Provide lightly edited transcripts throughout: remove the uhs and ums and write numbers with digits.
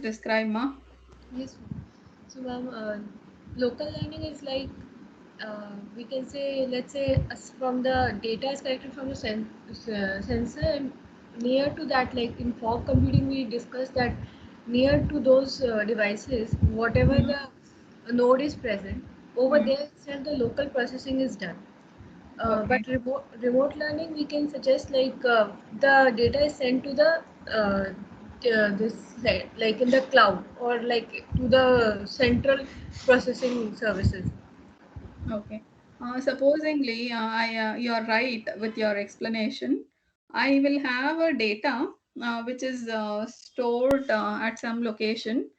Describe, ma. Yes, ma'am. So, ma'am, local learning is like we can say, let's say, from the data is collected from the sensor, and near to that, like in fog computing, we discussed that near to those devices, whatever Mm, the node is present, over mm. there itself the local processing is done. Okay. But remote learning, we can suggest like the data is sent to the this like in the cloud or like to the central processing services. Okay. Supposingly, you're right with your explanation. I will have a data which is stored at some location,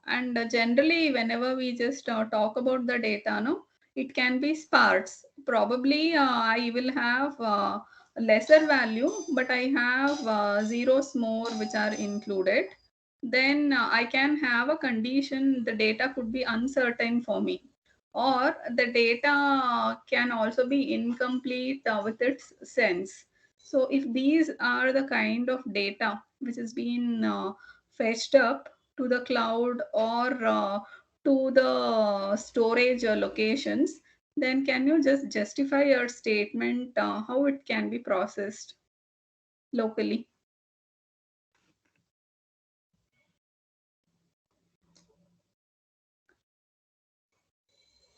and generally, whenever we just talk about the data, no, it can be sparse. Probably, I will have lesser value, but I have zeros more which are included. Then I can have a condition. The data could be uncertain for me, or the data can also be incomplete with its sense. So if these are the kind of data which has been fetched up to the cloud or to the storage locations, then can you just justify your statement how it can be processed locally?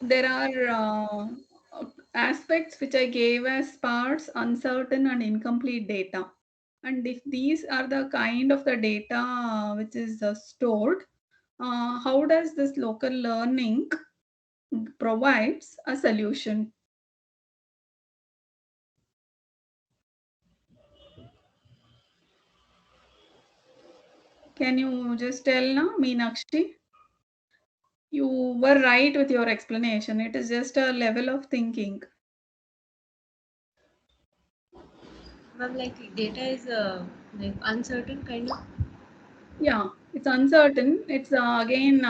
There are aspects which I gave as sparse, uncertain, and incomplete data. And if these are the kind of the data which is stored, how does this local learning provides a solution? Can you just tell now, Meenakshi? You were right with your explanation. It is just a level of thinking. Ma'am, like data is like uncertain kind of. Yeah, it's uncertain. It's again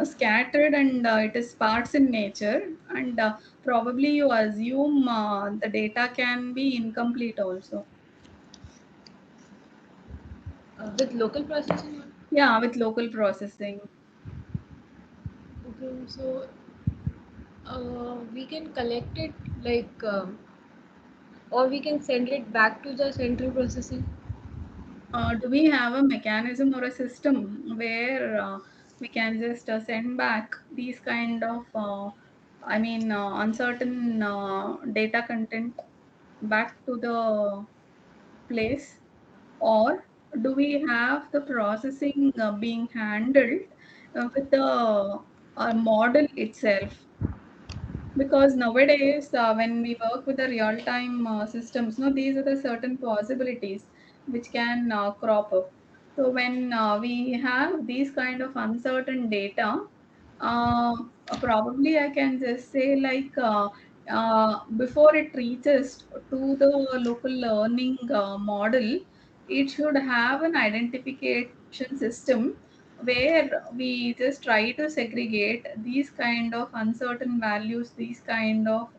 scattered, and it is sparse in nature. And probably you assume the data can be incomplete also. With local processing, ma'am? Yeah, with local processing. Okay, so we can collect it like or we can send it back to the central processing. Do we have a mechanism or a system where we can just send back these kind of, uncertain data content back to the place? Or do we have the processing being handled with the model itself? Because nowadays, when we work with the real time systems, no, these are the certain possibilities which can crop up. So when we have these kind of uncertain data, uh, probably I can just say like before it reaches to the local learning model, it should have an identification system where we just try to segregate these kind of uncertain values, these kind of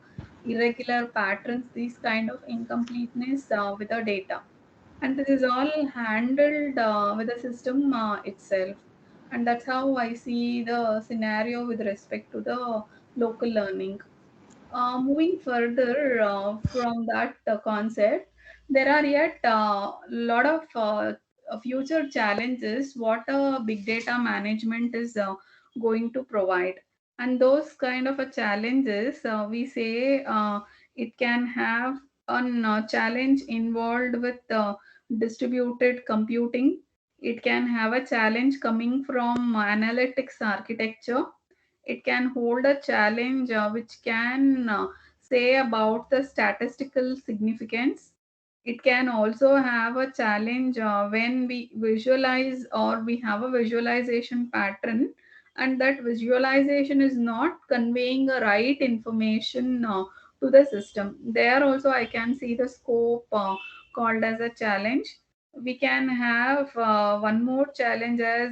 irregular patterns, these kind of incompleteness with the data. And this is all handled with the system itself. And that's how I see the scenario with respect to the local learning. Moving further from that concept, there are yet a lot of future challenges what big data management is going to provide. And those kind of a challenges, we say it can have a challenge involved with distributed computing. It can have a challenge coming from analytics architecture. It can hold a challenge which can say about the statistical significance. It can also have a challenge when we visualize or we have a visualization pattern, and that visualization is not conveying the right information to the system. There also I can see the scope called as a challenge. We can have one more challenge as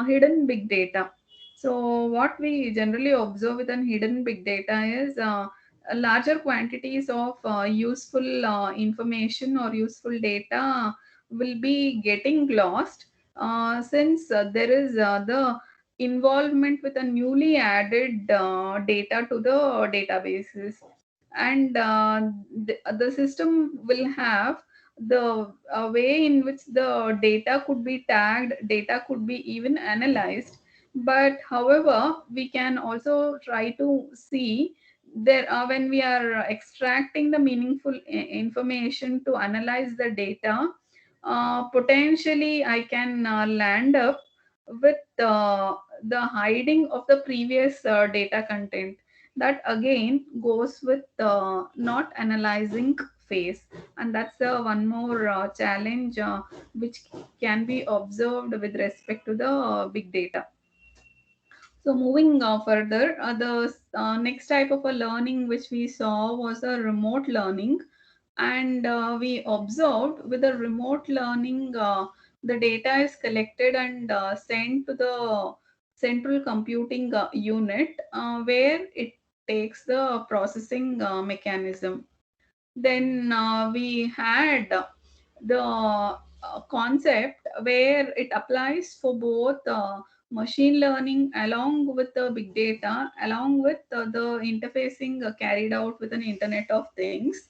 hidden big data. So, what we generally observe with an hidden big data is larger quantities of useful information or useful data will be getting lost since there is the involvement with a newly added data to the databases, and the system will have the way in which the data could be tagged, data could be even analyzed. But however, we can also try to see there when we are extracting the meaningful information to analyze the data, potentially I can land up with the hiding of the previous data content. That again goes with not analyzing phase, and that's one more challenge which can be observed with respect to the big data. So moving further, the next type of a learning which we saw was a remote learning, and we observed with the remote learning, the data is collected and sent to the central computing unit, where it takes the processing mechanism. Then we had the concept where it applies for both machine learning along with the big data, along with the interfacing carried out with an Internet of Things,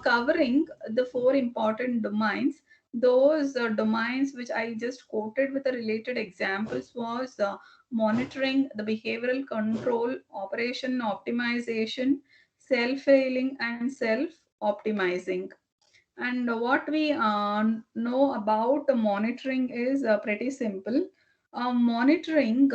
covering the four important domains. Those domains which I just quoted with the related examples was monitoring, the behavioral control, operation optimization, self-healing, and self-optimizing. And what we know about the monitoring is pretty simple. Monitoring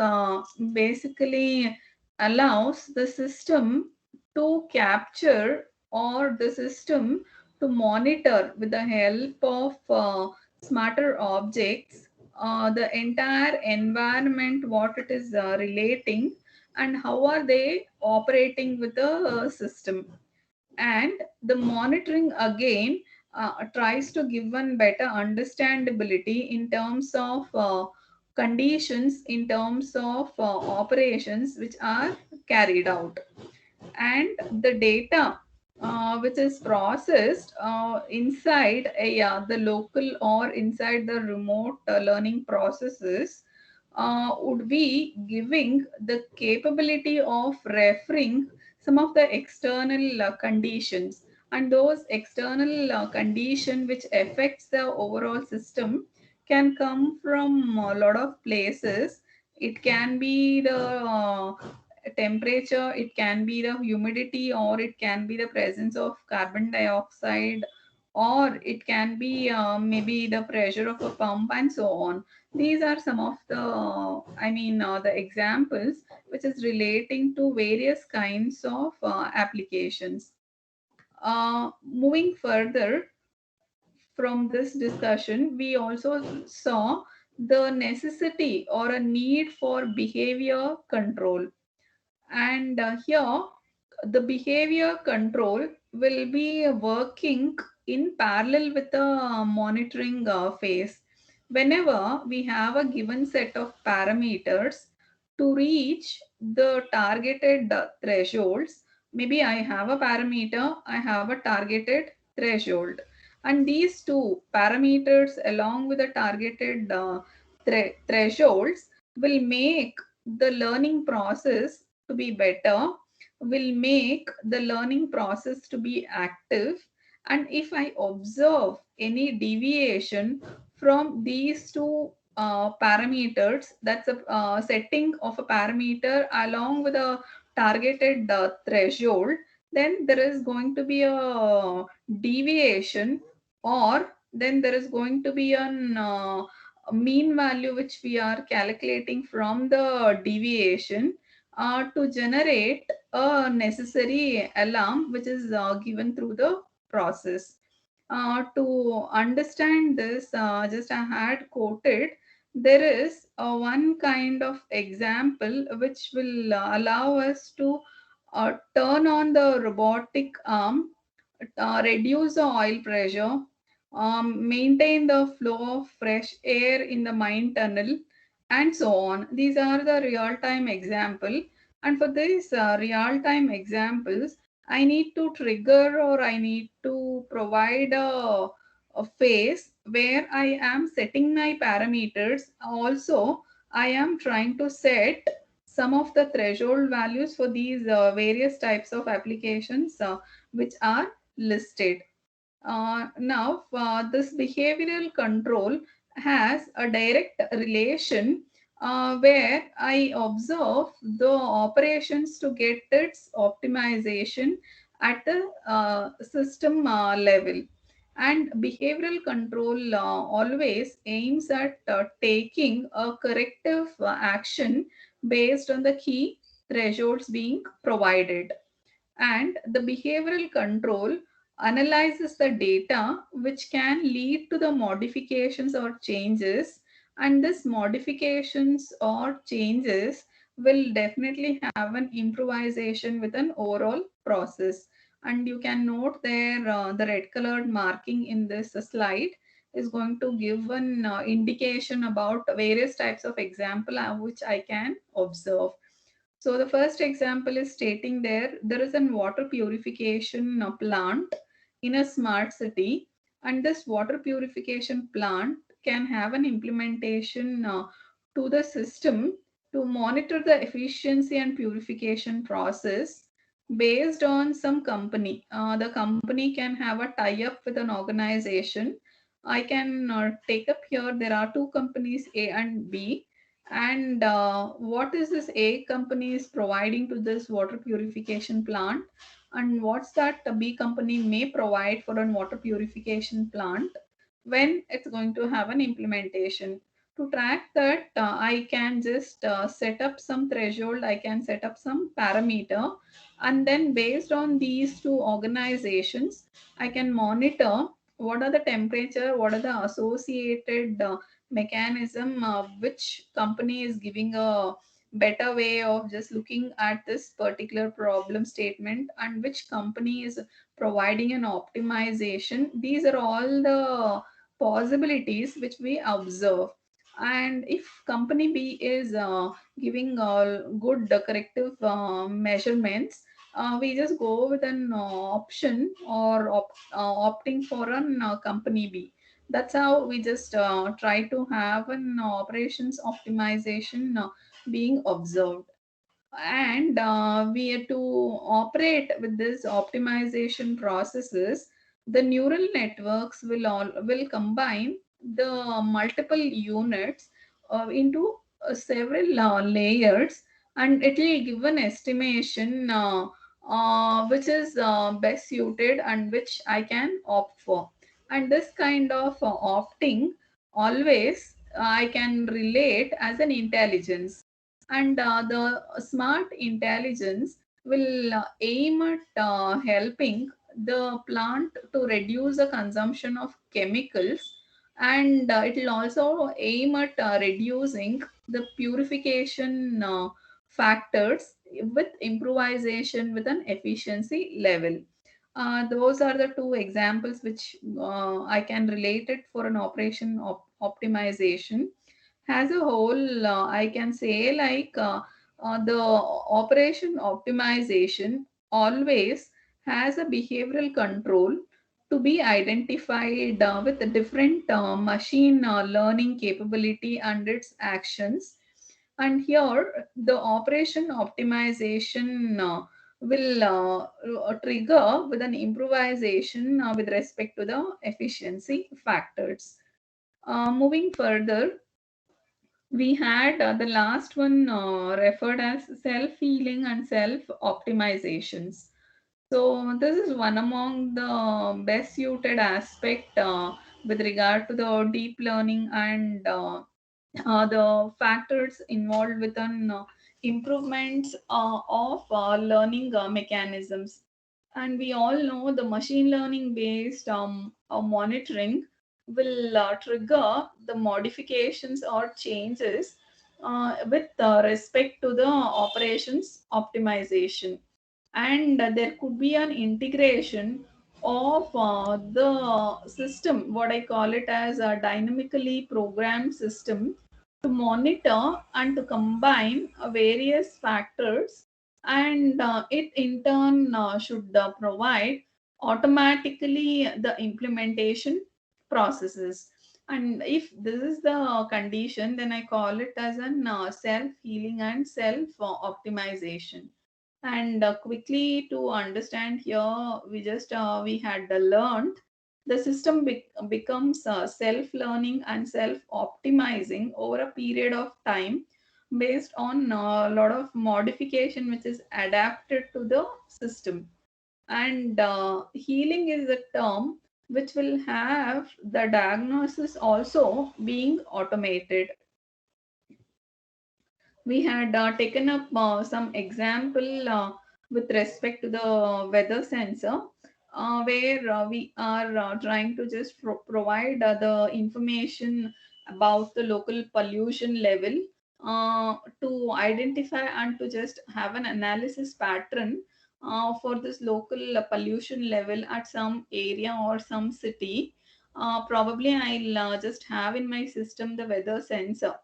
basically allows the system to capture, or the system to monitor with the help of smarter objects, the entire environment, what it is relating, and how are they operating with the system. And the monitoring again tries to give one better understandability in terms of conditions, in terms of operations which are carried out. And the data which is processed inside the local or inside the remote learning processes would be giving the capability of referring some of the external conditions, and those external condition which affects the overall system can come from a lot of places. It can be the temperature, it can be the humidity, or it can be the presence of carbon dioxide, or it can be maybe the pressure of a pump, and so on. These are some of the the examples which is relating to various kinds of applications. Moving further from this discussion, we also saw the necessity or a need for behavior control. And here, the behavior control will be working in parallel with the monitoring phase. Whenever we have a given set of parameters to reach the targeted thresholds, maybe I have a parameter, I have a targeted threshold, and these two parameters along with the targeted thresholds will make the learning process to be better, will make the learning process to be active. And if I observe any deviation from these two parameters, that's a setting of a parameter along with a targeted threshold, then there is going to be a deviation, or then there is going to be an mean value which we are calculating from the deviation to generate a necessary alarm which is given through the process. To understand this, just I had quoted, there is one kind of example which will allow us to turn on the robotic arm, reduce the oil pressure, maintain the flow of fresh air in the mine tunnel, and so on. These are the real time example. And for these real time examples, I need to trigger, or I need to provide a phase where I am setting my parameters. Also, I am trying to set some of the threshold values for these various types of applications which are listed. Now, this behavioral control has a direct relation where I observe the operations to get its optimization at the system level. And behavioral control always aims at taking a corrective action based on the key thresholds being provided. And the behavioral control analyzes the data which can lead to the modifications or changes, and this modifications or changes will definitely have an improvisation with an overall process. And you can note there the red colored marking in this slide is going to give an indication about various types of example which I can observe. So the first example is stating there is a water purification plant in a smart city, and this water purification plant can have an implementation to the system to monitor the efficiency and purification process based on some company. The company can have a tie up with an organization. I can take up here, there are two companies, A and B, and what is this A company is providing to this water purification plant, and what's that the B company may provide for a water purification plant when it's going to have an implementation. To track that, I can just set up some threshold, I can set up some parameter, and then based on these two organizations, I can monitor what are the temperature, what are the associated mechanism, which company is giving a better way of just looking at this particular problem statement, and which company is providing an optimization. These are all the possibilities which we observe. And if company B is giving good corrective measurements, we just go with an option or opting for an company B. That's how we just try to have an operations optimization being observed. And we have to operate with this optimization processes. The neural networks will combine the multiple units into several layers, and it will give an estimation which is best suited and which I can opt for. And this kind of opting always I can relate as an intelligence. And the smart intelligence will aim at helping the plant to reduce the consumption of chemicals, and it will also aim at reducing the purification factors with improvisation with an efficiency level. Those are the two examples which I can relate it for an operation optimization. As a whole, I can say like the operation optimization always has a behavioral control to be identified with the different machine learning capability and its actions. And here the operation optimization will trigger with an improvisation with respect to the efficiency factors. Moving further, we had the last one referred as self-healing and self-optimizations. So this is one among the best suited aspect with regard to the deep learning and the factors involved with an improvements of learning mechanisms. And we all know the machine learning based monitoring will trigger the modifications or changes with respect to the operations optimization. And there could be an integration of the system, what I call it as a dynamically programmed system, to monitor and to combine various factors, and it in turn should provide automatically the implementation processes. And if this is the condition, then I call it as an self healing and self optimization. And quickly to understand here, we had learned the system becomes self learning and self optimizing over a period of time based on a lot of modification which is adapted to the system. And healing is a term which will have the diagnosis also being automated. We had taken up some example with respect to the weather sensor, where we are trying to just provide the information about the local pollution level, to identify and to just have an analysis pattern for this local pollution level at some area or some city. Probably I'll just have in my system the weather sensor,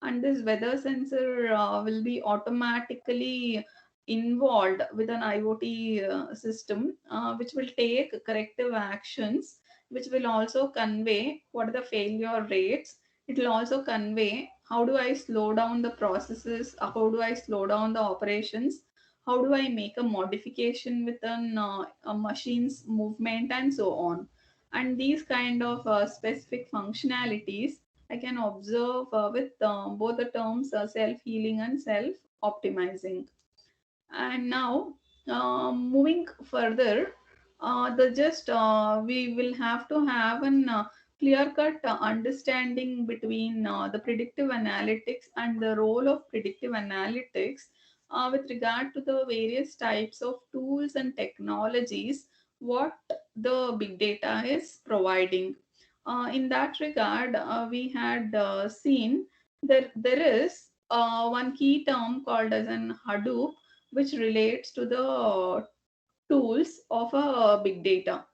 and this weather sensor will be automatically involved with an IoT system, which will take corrective actions, which will also convey what are the failure rates. It will also convey how do I slow down the processes, how do I slow down the operations, how do I make a modification within a machine's movement, and so on. And these kind of specific functionalities I can observe with both the terms self healing and self optimizing. And now, moving further, the just we will have to have an clear cut understanding between the predictive analytics and the role of predictive analytics with regard to the various types of tools and technologies what the big data is providing. In that regard, we had seen that there is one key term called as an Hadoop, which relates to the tools of a big data.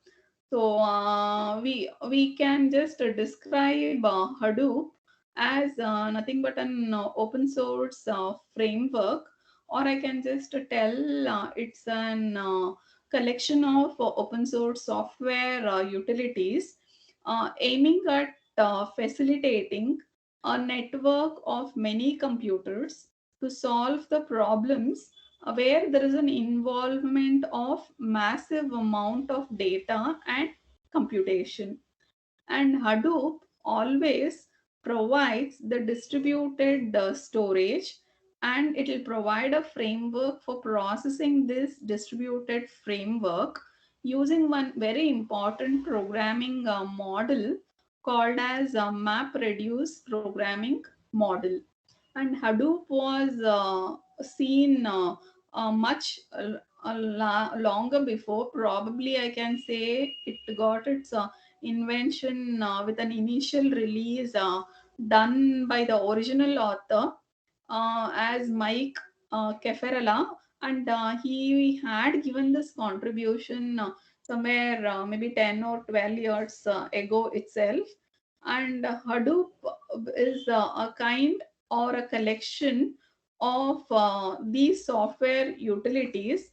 So we can just describe Hadoop as nothing but an open source framework, or I can just tell it's an collection of open source software utilities aiming at facilitating a network of many computers to solve the problems where there is an involvement of massive amount of data and computation. And Hadoop always provides the distributed storage, and it will provide a framework for processing this distributed framework using one very important programming model called as map reduce programming model. And Hadoop was seen much longer before. Probably I can say it got its invention with an initial release done by the original author as Mike Keferala, and he had given this contribution somewhere maybe 10 or 12 years ago itself. And Hadoop is a kind or a collection of these software utilities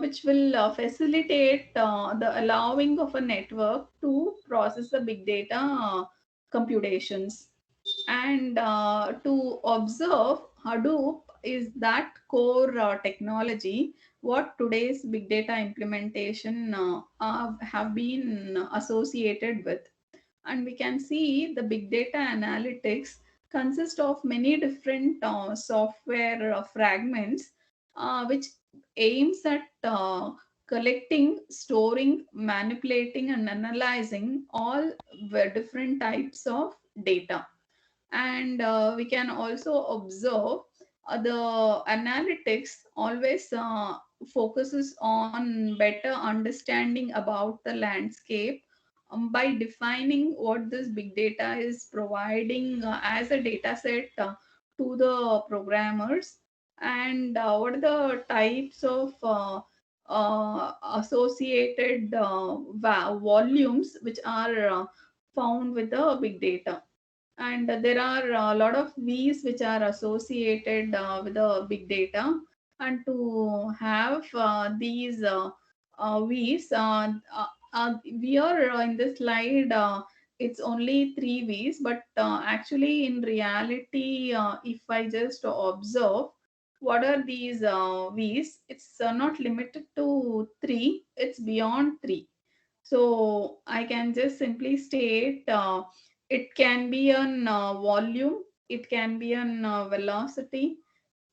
which will facilitate the allowing of a network to process the big data computations. And to observe Hadoop is that core technology what today's big data implementation have been associated with. And we can see the big data analytics consist of many different software fragments which aims at collecting, storing, manipulating, and analyzing all the different types of data. And we can also observe the analytics always focuses on better understanding about the landscape by defining what this big data is providing as a data set to the programmers, and what are the types of associated volumes which are found with the big data. And there are a lot of V's which are associated with the big data. And to have these V's, we are in this slide it's only three V's, but actually, in reality, if I just observe what are these V's, it's not limited to three, it's beyond three. So I can just simply state it can be an volume, it can be an velocity,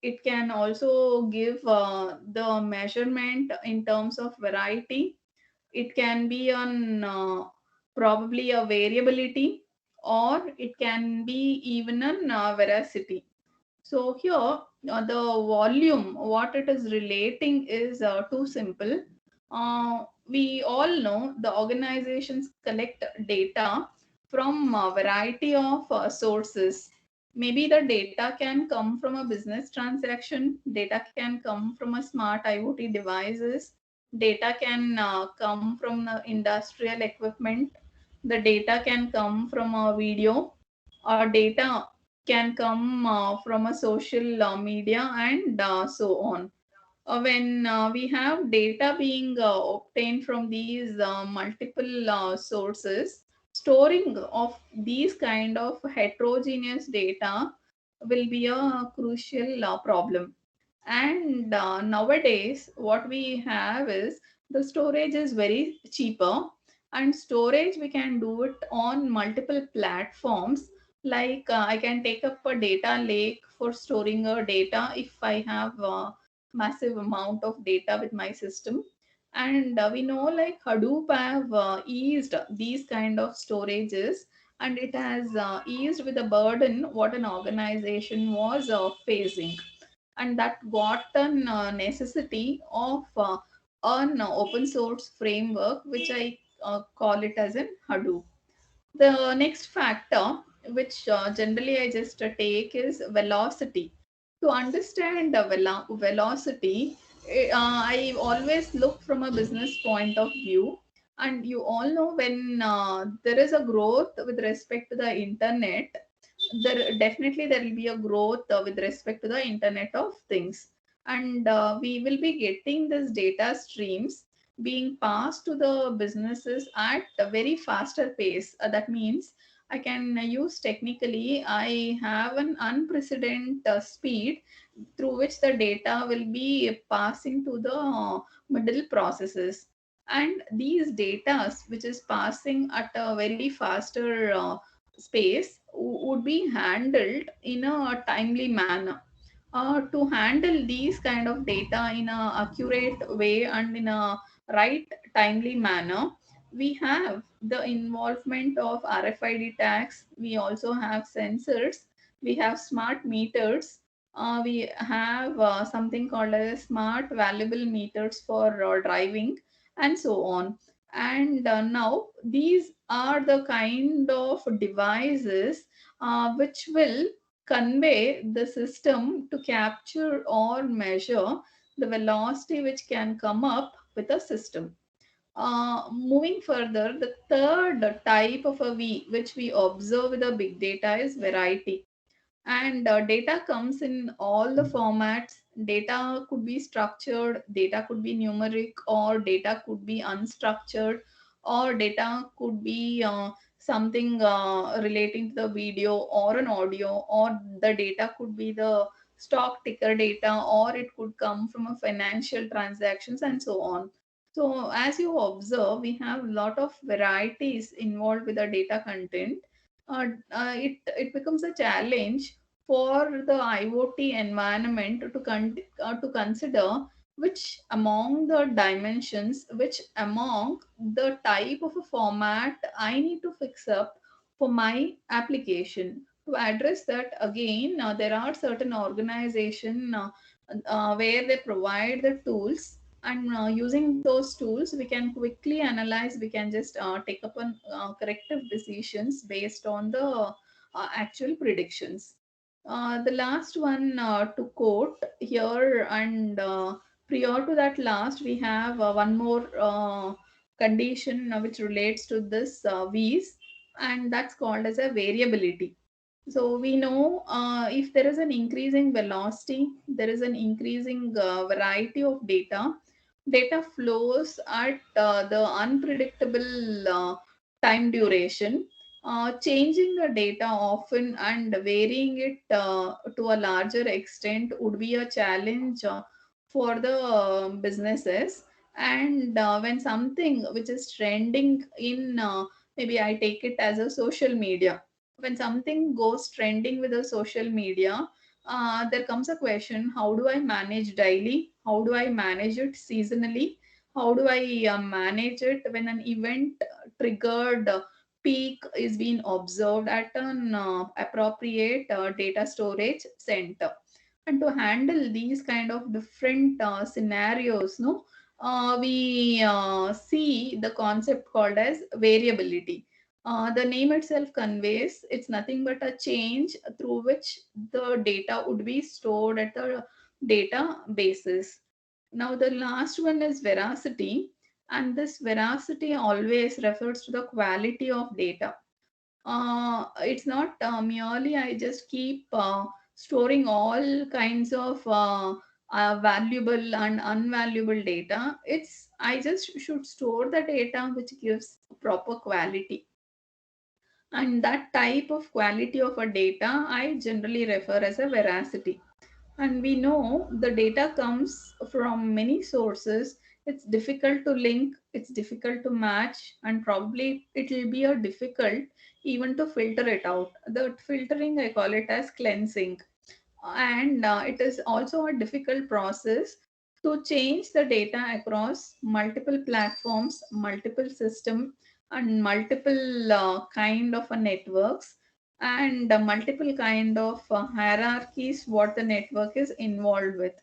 it can also give the measurement in terms of variety, it can be on probably a variability, or it can be even an veracity. So here, the volume, what it is relating is too simple. We all know the organizations collect data from a variety of sources. Maybe the data can come from a business transaction, data can come from a smart IoT devices, data can come from the industrial equipment, the data can come from a video, or data can come from a social media, and so on. When we have data being obtained from these multiple sources, storing of these kind of heterogeneous data will be a crucial problem. And nowadays, what we have is the storage is very cheaper, and storage we can do it on multiple platforms. Like I can take up a data lake for storing a data if I have massive amount of data with my system. And we know like Hadoop have eased these kind of storages, and it has eased with the burden what an organization was facing, and that got an necessity of an open source framework, which I call it as an Hadoop. The next factor, which generally I just take, is velocity. To understand the velocity, I always look from a business point of view. And you all know when there is a growth with respect to the internet, there will be a growth with respect to the Internet of Things, and we will be getting this data streams being passed to the businesses at a very faster pace. That means I can use technically, I have an unprecedented speed through which the data will be passing to the middle processes. And these data, which is passing at a very faster space, would be handled in a timely manner. To handle these kind of data in a accurate way and in a right timely manner, we have the involvement of RFID tags, we also have sensors, we have smart meters, we have something called as smart valuable meters for driving, and so on. And now these are the kind of devices which will convey the system to capture or measure the velocity which can come up with a system. Moving further, the third type of a V which we observe with the big data is variety. And data comes in all the formats. Data could be structured, data could be numeric, or data could be unstructured, or data could be something relating to the video or an audio, or the data could be the stock ticker data, or it could come from a financial transactions, and so on. So as you observe, we have a lot of varieties involved with the data content. It becomes a challenge for the IoT environment to consider which among the dimensions, which among the type of a format I need to fix up for my application. To address that, again, there are certain organization where they provide the tools, and using those tools we can quickly analyze, we can just take up on corrective decisions based on the actual predictions. The last one to quote here, and prior to that last, we have one more condition which relates to this V's, and that's called as a variability. So we know if there is an increasing velocity, there is an increasing variety of data. Data flows at the unpredictable time duration. Changing the data often and varying it to a larger extent would be a challenge for the businesses. And when something which is trending in, maybe I take it as a social media, when something goes trending with a social media, there comes a question: how do I manage daily? How do I manage it seasonally? How do I manage it when an event triggered peak is being observed at an appropriate data storage center? And to handle these kind of different scenarios, no, we see the concept called as variability. The name itself conveys it's nothing but a change through which the data would be stored at the databases. Now, the last one is veracity, and this veracity always refers to the quality of data. It's not merely I just keep storing all kinds of valuable and unvaluable data. It's I just should store the data which gives proper quality, and that type of quality of a data I generally refer as a veracity. And we know the data comes from many sources. It's difficult to link, it's difficult to match, and probably it will be a difficult even to filter it out. The filtering, I call it as cleansing. And it is also a difficult process to change the data across multiple platforms, multiple system, and multiple kind of networks, and multiple kind of hierarchies what the network is involved with.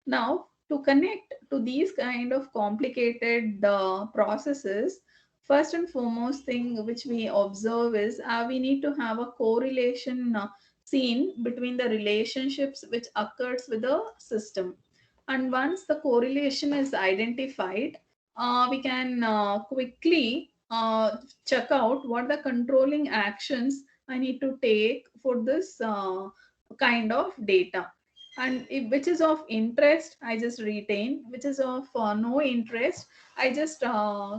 Now, to connect to these kind of complicated processes, first and foremost thing which we observe is we need to have a correlation seen between the relationships which occurs with the system. And once the correlation is identified, we can quickly check out what the controlling actions I need to take for this kind of data. And if, which is of interest I just retain, which is of no interest I just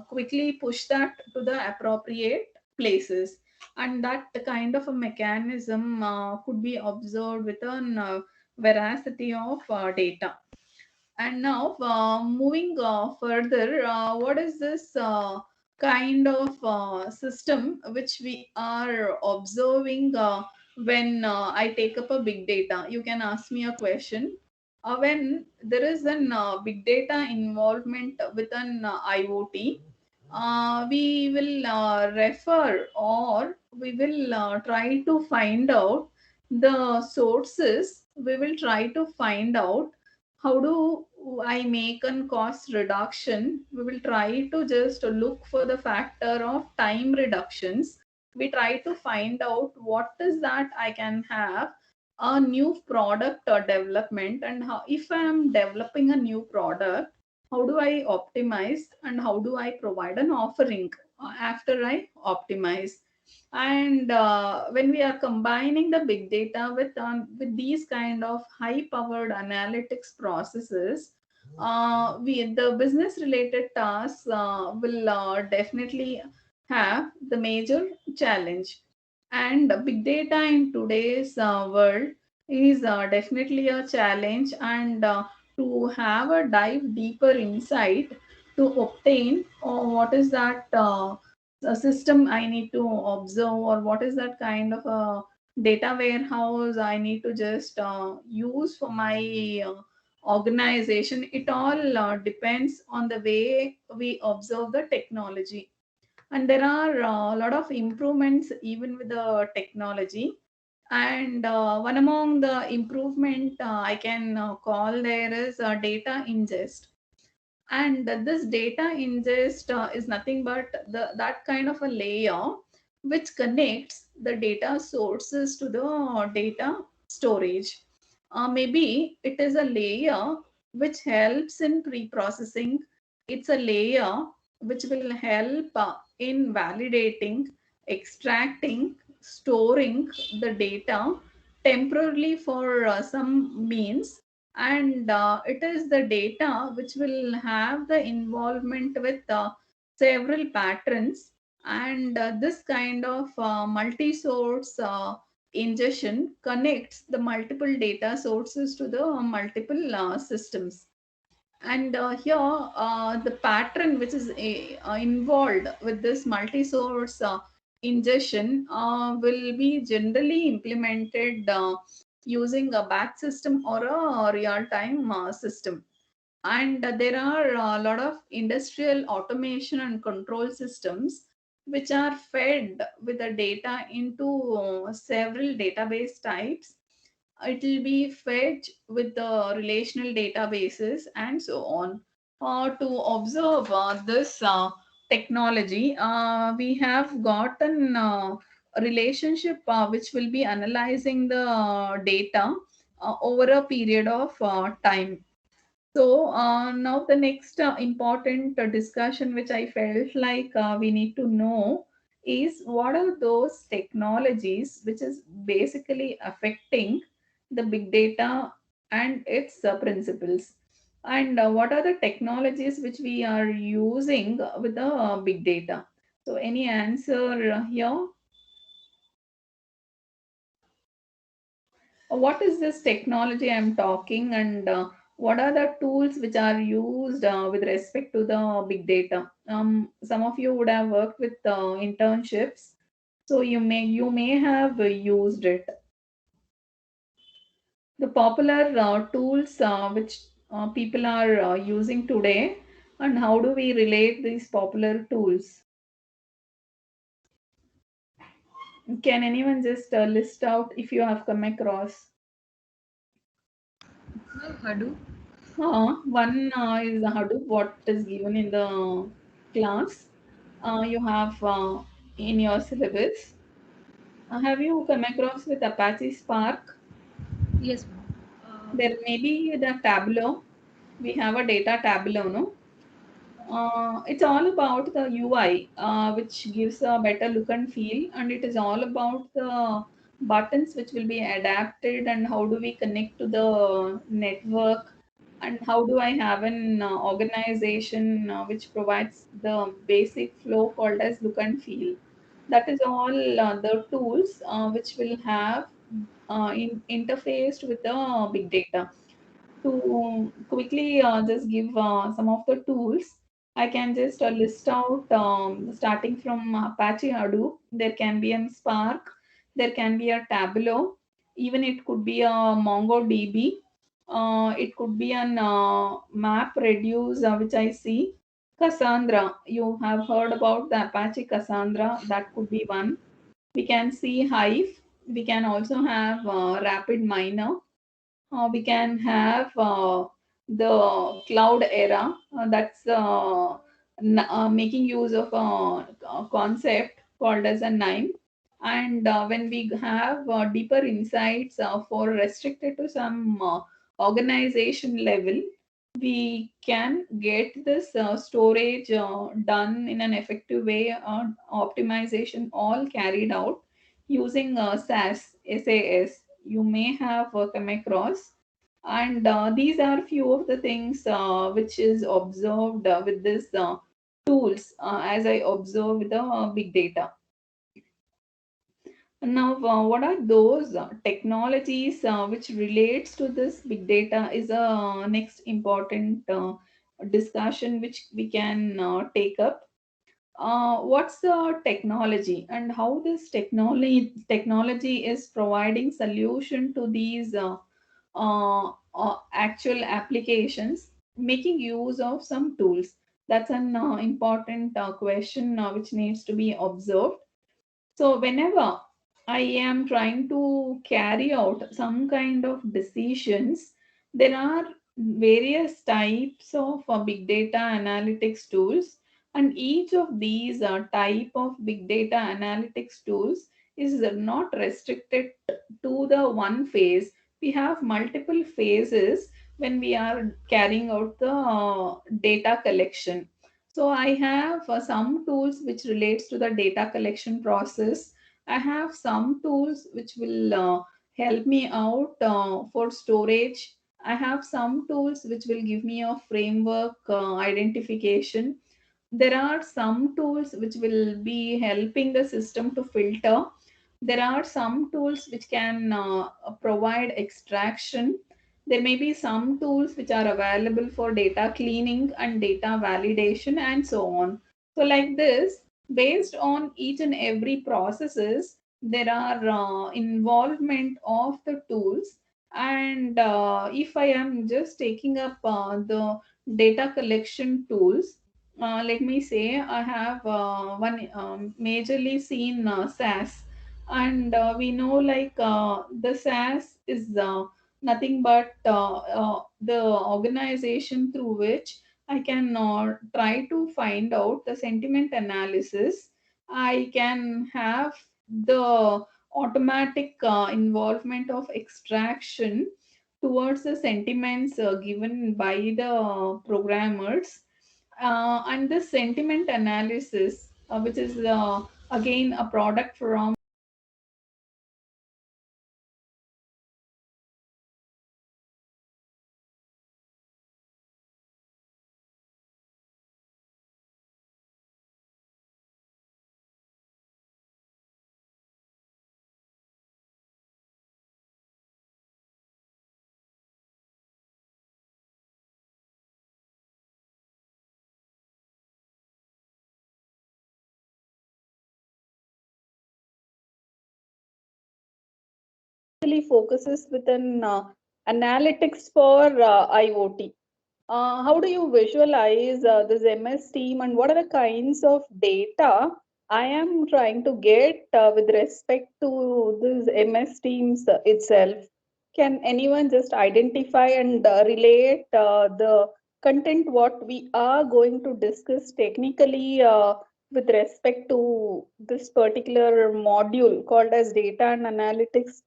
quickly push that to the appropriate places. And that kind of a mechanism could be observed with an veracity of data. And now, moving further, what is this kind of system which we are observing when I take up a big data? You can ask me a question. When there is an big data involvement with an IoT, we will refer, or we will try to find out the sources. We will try to find out how do I make a cost reduction. We will try to just look for the factor of time reductions. We try to find out what is that I can have a new product or development, and how, if I am developing a new product, how do I optimize and how do I provide an offering after I optimize. And when we are combining the big data with these kind of high powered analytics processes, we the business related tasks will definitely have the major challenge. And big data in today's world is definitely a challenge. And to have a dive deeper insight to obtain what is that a system I need to observe, or what is that kind of a data warehouse I need to just use for my organization. It all depends on the way we observe the technology. And there are a lot of improvements even with the technology. And one among the improvement I can call there is data ingest. And this data ingest is nothing but that kind of a layer which connects the data sources to the data storage. Maybe it is a layer which helps in pre-processing. It's a layer which will help in validating, extracting, storing the data temporarily for some means. And it is the data which will have the involvement with several patterns, And this kind of multi-source ingestion connects the multiple data sources to the multiple systems. And here, the pattern which is involved with this multi-source ingestion will be generally implemented using a batch system or a real-time system. And there are a lot of industrial automation and control systems which are fed with the data into several database types. It will be fed with the relational databases and so on. To observe this technology, we have gotten a relationship which will be analyzing the data over a period of time. So now the next important discussion which I felt like we need to know is what are those technologies which is basically affecting the big data and its principles, and what are the technologies which we are using with the big data. So any answer here? What is this technology I'm talking, and what are the tools which are used with respect to the big data? Some of you would have worked with internships, so you may have used it. The popular tools which people are using today, and how do we relate these popular tools? Can anyone just list out if you have come across? Hadoop. One is Hadoop, what is given in the class. You have in your syllabus. Have you come across with Apache Spark? Yes, ma'am. There may be the Tableau. We have a data Tableau, no? It's all about the UI, which gives a better look and feel, and it is all about the buttons which will be adapted, and how do we connect to the network, and how do I have an organization which provides the basic flow called as look and feel. That is all the tools which will have interfaced with the big data. To quickly just give some of the tools, I can just list out starting from Apache Hadoop. There can be a Spark, there can be a Tableau, even it could be a MongoDB, it could be an MapReduce, which I see. Cassandra, you have heard about the Apache Cassandra, that could be one. We can see Hive, we can also have Rapid Miner, we can have the cloud era, that's making use of a concept called as a NIME. And when we have deeper insights for restricted to some organization level, we can get this storage done in an effective way, optimization all carried out using SAS. You may have come across, and these are few of the things which is observed with this tools as I observe with the big data. Now, what are those technologies which relates to this big data is a next important discussion which we can take up. What's the technology, and how this technology is providing solution to these actual applications, making use of some tools? That's an important question which needs to be observed. So, whenever I am trying to carry out some kind of decisions, there are various types of big data analytics tools, and each of these type of big data analytics tools is not restricted to the one phase. We have multiple phases when we are carrying out the data collection. So I have some tools which relates to the data collection process. I have some tools which will help me out for storage. I have some tools which will give me a framework identification. There are some tools which will be helping the system to filter. There are some tools which can provide extraction. There may be some tools which are available for data cleaning and data validation and so on. So like this, based on each and every processes, there are involvement of the tools. And if I am just taking up the data collection tools, let me say I have one majorly seen SAS, and we know like the SAS is nothing but the organization through which I can try to find out the sentiment analysis. I can have the automatic involvement of extraction towards the sentiments given by the programmers, and the sentiment analysis, which is again a product from really focuses within analytics for IoT. How do you visualize this MS team, and what are the kinds of data I am trying to get with respect to this MS teams itself? Can anyone just identify and relate the content what we are going to discuss technically with respect to this particular module called as data and analytics?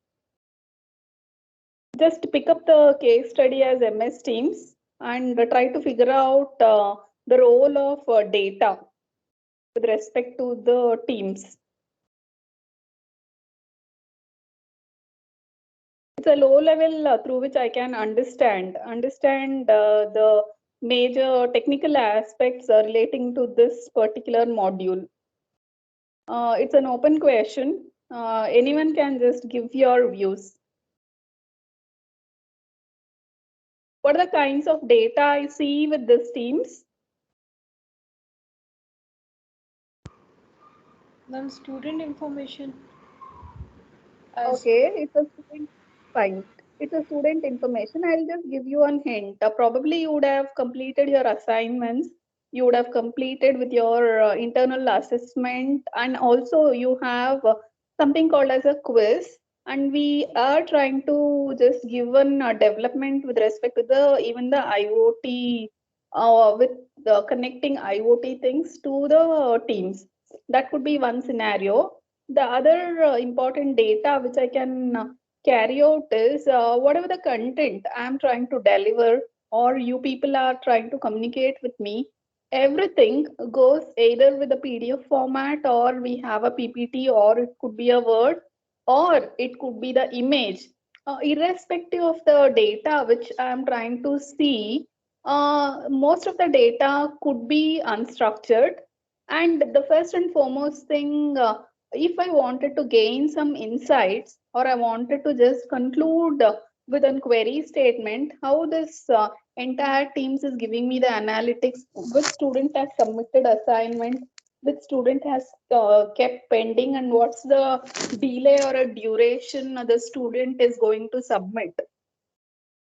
Just pick up the case study as MS Teams and try to figure out the role of data with respect to the teams. It's a low level through which I can understand the major technical aspects relating to this particular module. It's an open question. Anyone can just give your views. What are the kinds of data I see with these teams? Ma'am, student information. As Okay, it's a student fine. It's a student information. I'll just give you an hint. Probably you would have completed your assignments. You would have completed with your internal assessment, and also you have something called as a quiz. And we are trying to just give an development with respect to the even the IoT, with the connecting IoT things to the teams. That could be one scenario. The other important data which I can carry out is whatever the content I'm trying to deliver or you people are trying to communicate with me, everything goes either with a PDF format or we have a PPT or it could be a Word or it could be the image. Irrespective of the data which I'm trying to see, most of the data could be unstructured. And the first and foremost thing, if I wanted to gain some insights or I wanted to just conclude with a query statement, how this entire teams is giving me the analytics, which student has submitted assignment, which student has kept pending, and what's the delay or a duration the student is going to submit.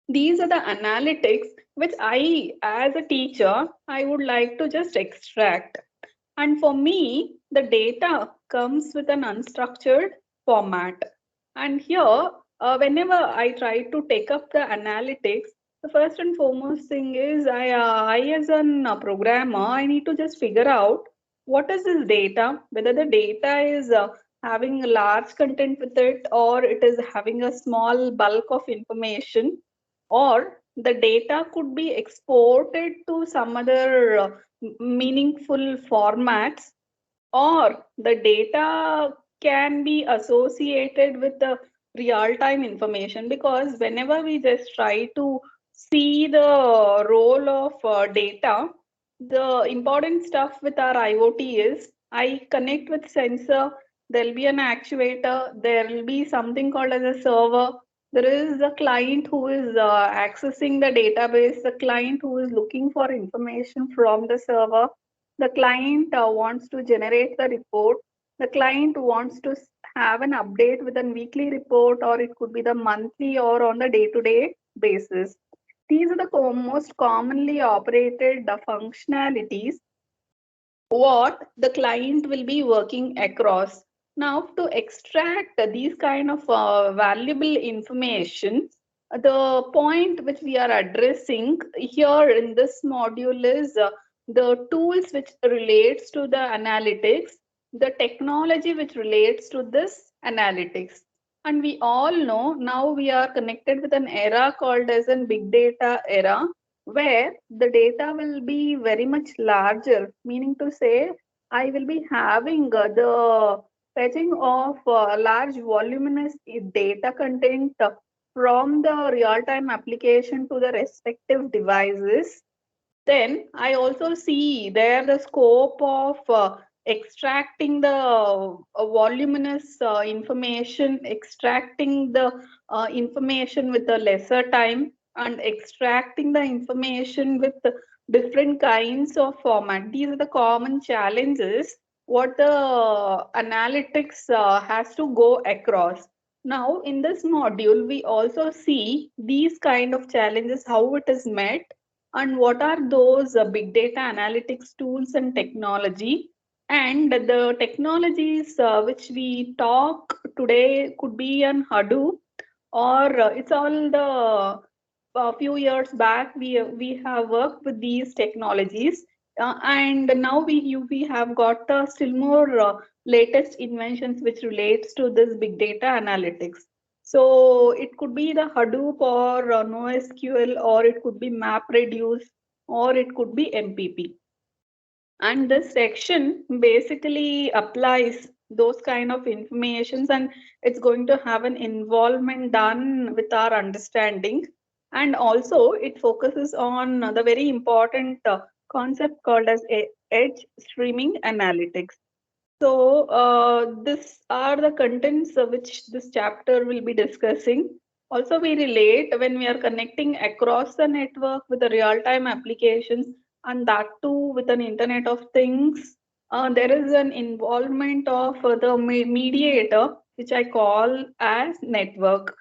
These are the analytics which I, as a teacher, I would like to just extract. And for me, the data comes with an unstructured format. And here, whenever I try to take up the analytics, the first and foremost thing is I as a programmer, I need to just figure out what is this data, whether the data is having a large content with it or it is having a small bulk of information, or the data could be exported to some other meaningful formats, or the data can be associated with the real time information, because whenever we just try to see the role of data, the important stuff with our IoT is I connect with sensor, there'll be an actuator, there will be something called as a server. There is a client who is accessing the database, the client who is looking for information from the server. The client wants to generate the report. The client wants to have an update with a weekly report, or it could be the monthly or on the day-to-day basis. These are the most commonly operated functionalities what the client will be working across. Now, to extract these kind of valuable information, the point which we are addressing here in this module is the tools which relates to the analytics, the technology which relates to this analytics. And we all know now we are connected with an era called as a big data era, where the data will be very much larger, meaning to say, I will be having the fetching of large voluminous data content from the real-time application to the respective devices. Then I also see there the scope of extracting the voluminous information, extracting the information with a lesser time, and extracting the information with different kinds of format. These are the common challenges what the analytics has to go across. Now, in this module, we also see these kind of challenges, how it is met, and what are those big data analytics tools and technology. And the technologies which we talk today could be on Hadoop, or it's all the a few years back we have worked with these technologies, and now we have got still more latest inventions which relates to this big data analytics. So it could be the Hadoop or NoSQL, or it could be MapReduce, or it could be MPP. And this section basically applies those kind of informations, and it's going to have an involvement done with our understanding. And also it focuses on the very important concept called as edge streaming analytics. So these are the contents which this chapter will be discussing. Also, we relate when we are connecting across the network with the real-time applications, and that too with an Internet of Things. There is an involvement of the mediator, which I call as network.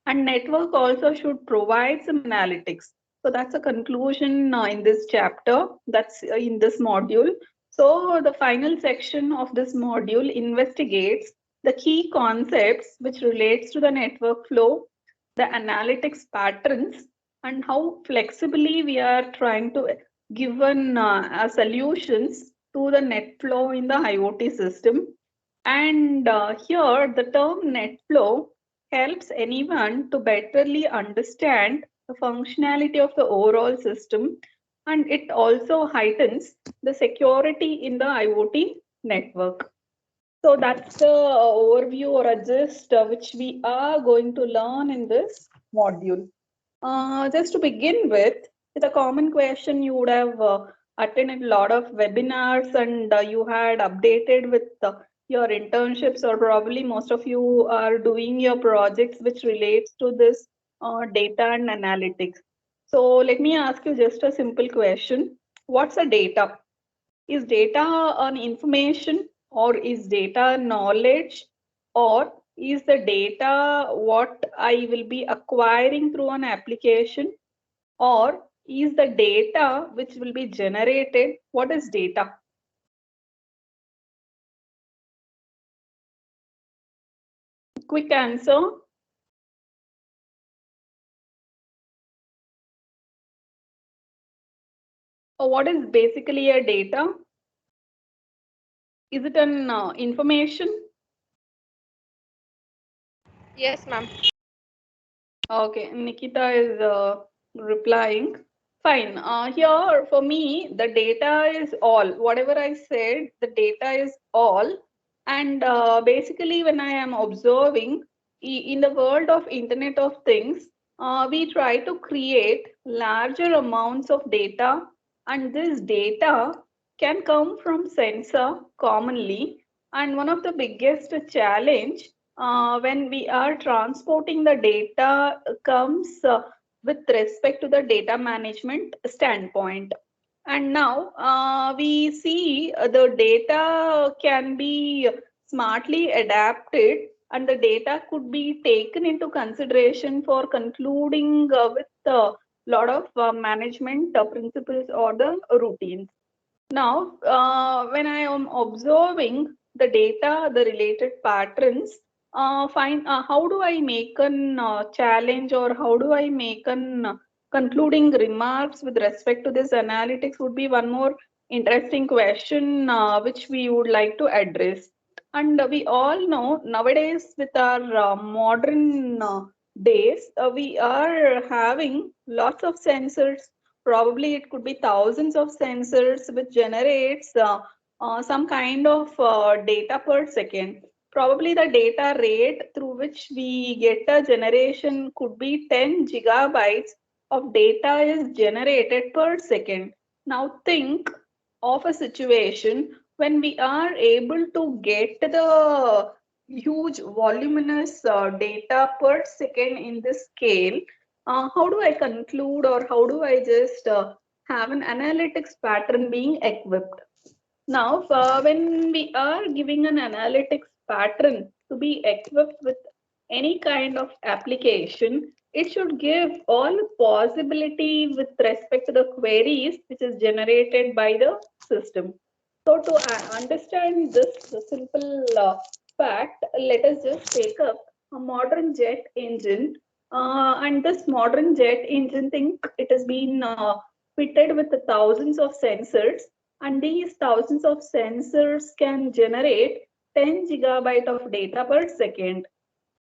And network also should provide some analytics. So that's a conclusion in this chapter. That's in this module. So the final section of this module investigates the key concepts which relates to the network flow, the analytics patterns, and how flexibly we are trying to given solutions to the net flow in the IoT system. And here the term net flow helps anyone to betterly understand the functionality of the overall system, and it also heightens the security in the IoT network. So that's the overview or a gist which we are going to learn in this module. Just to begin with a common question, you would have attended a lot of webinars, and you had updated with your internships, or probably most of you are doing your projects which relates to this data and analytics. So let me ask you just a simple question. What's a data? Is data an information, or is data knowledge, or is the data what I will be acquiring through an application, or is the data which will be generated? What is data? Quick answer. What is basically a data? Is it an information? Yes, ma'am. Okay, Nikita is replying. Fine. Here for me, the data is all. Whatever I said, the data is all. And basically, when I am observing in the world of Internet of Things, we try to create larger amounts of data And this data can come from sensor commonly. And one of the biggest challenge when we are transporting the data comes with respect to the data management standpoint. And now we see the data can be smartly adapted, and the data could be taken into consideration for concluding with a lot of management principles or the routines. Now, when I am observing the data, the related patterns, how do I make an challenge, or how do I make an concluding remarks with respect to this analytics would be one more interesting question which we would like to address. And we all know nowadays with our modern days, we are having lots of sensors. Probably it could be thousands of sensors which generates some kind of data per second. Probably the data rate through which we get a generation could be 10 gigabytes of data is generated per second. Now think of a situation when we are able to get the huge voluminous data per second in this scale. How do I conclude, or how do I just have an analytics pattern being equipped? Now, when we are giving an analytics pattern to be equipped with any kind of application, it should give all possibility with respect to the queries which is generated by the system. So to understand this simple fact, let us just take up a modern jet engine. And this modern jet engine, think it has been fitted with thousands of sensors, and these thousands of sensors can generate 10 gigabyte of data per second.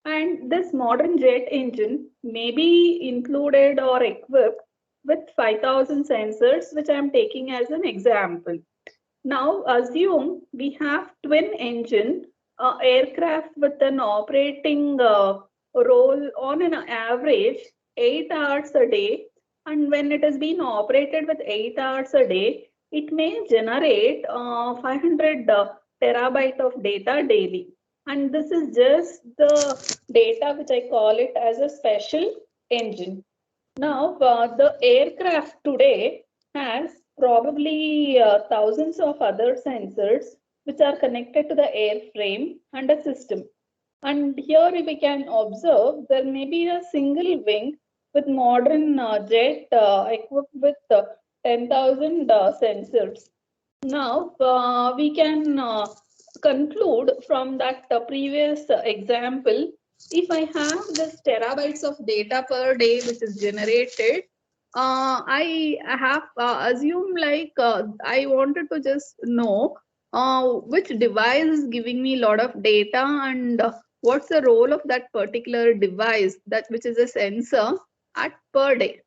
And this modern jet engine may be included or equipped with 5,000 sensors, which I am taking as an example. Now assume we have twin engine aircraft with an operating role on an average 8 hours a day, and when it has been operated with 8 hours a day, it may generate 500 terabyte of data daily. And this is just the data which I call it as a special engine. Now, the aircraft today has probably thousands of other sensors which are connected to the airframe and a system. And here we can observe there may be a single wing with modern jet equipped with 10,000 sensors. Now, we can conclude from that previous example, if I have this terabytes of data per day which is generated, I have assume like I wanted to just know which device is giving me a lot of data, and what's the role of that particular device, that which is a sensor, at per day.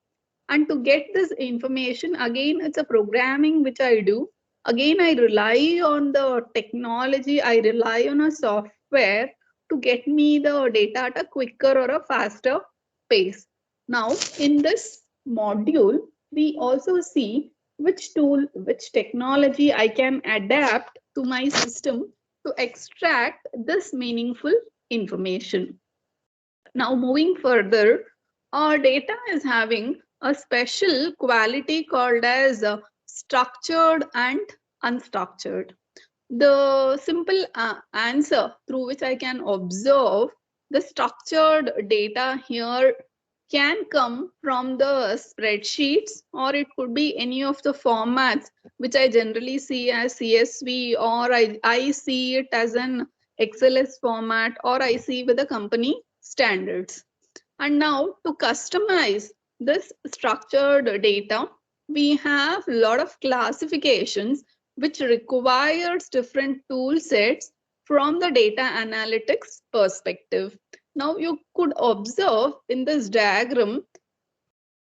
And to get this information, again, it's a programming which I do. Again, I rely on the technology, I rely on a software to get me the data at a quicker or a faster pace. Now, in this module, we also see which tool, which technology I can adapt to my system to extract this meaningful information. Now, moving further, our data is having a special quality called as structured and unstructured. The simple answer through which I can observe the structured data here can come from the spreadsheets, or it could be any of the formats which I generally see as CSV, or I see it as an XLS format, or I see with the company standards. And now to customize this structured data, we have a lot of classifications which requires different tool sets from the data analytics perspective. Now you could observe in this diagram,